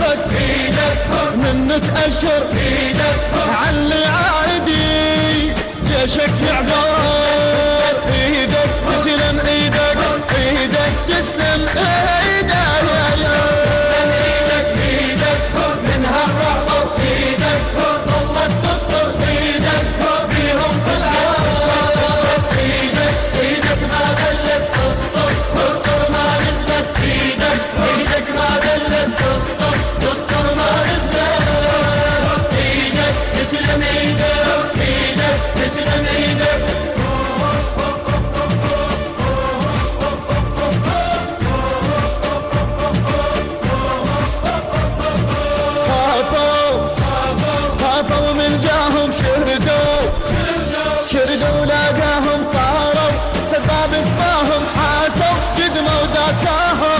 قصدك منك أشر علي عادي جيشك يعبر ايدك تسلم ايدك تسلم ايدك من هالرهبة وايدك ظلت تسطر ايدك بيهم تسطر ايدك ما ذلت تسطر ما نزلت ايدك ما ذلت تسطر ما نزلت ايدك تسلم ايدك تسلم ايدك خافوا من جاهم شردوا لاقاهم طاروا سباب اسماهم حاسوا قدموا داساهم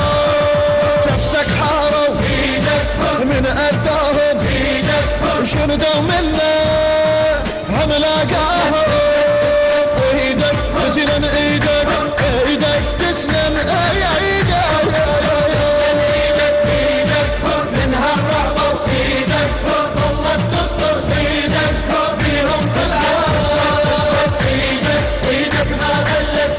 شفتك حاروا من أداهم شردوا منه هم لاقاهم ايدك تسلم ايدك تسلم ايدك من هالرهبة وايدك ظلت تسطر ايدك بيهم تسطر ايدك ما ذلت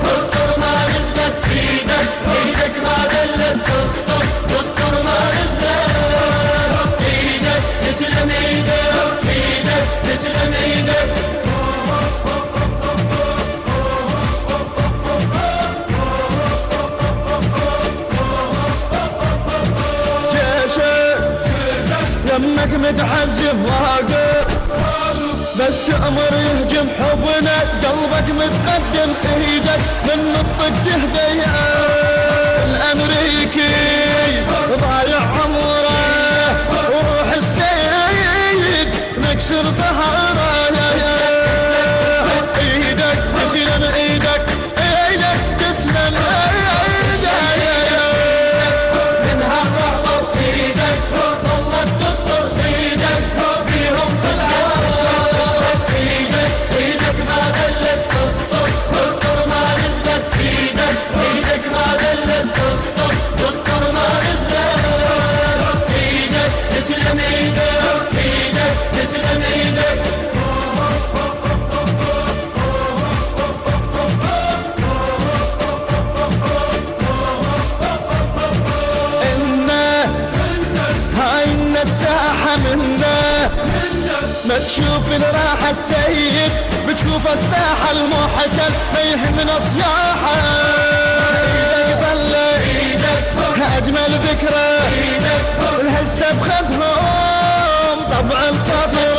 تسطر ما نزلت ايدك ما ذلت تسطر ما نزلت ايدك تسلم ايدك تسلم ايدك يمك متعذب واقف بس تأمر يهجم حبنا قلبك متقدم ايدك من نطق تهدي الامريكي ضايع عمره وروح السيد نكسر ظهره ايدك تسلم ايدك تسلم من هالرهبة وايدك ظلت تسطر ايدك بيهم تسطر ايدك ما ذلت تسطر ما نزلت ايدك ما ذلت تسطر ما نزلت ايدك تسلم ايدك تسلم ايدك الساحة منا ما تشوف الراحة السيد بتشوف اسلاحة المحتل فيهم صياحة ايدك ظلت اجمل ذكرى الهسه بخدهم طبع الصبر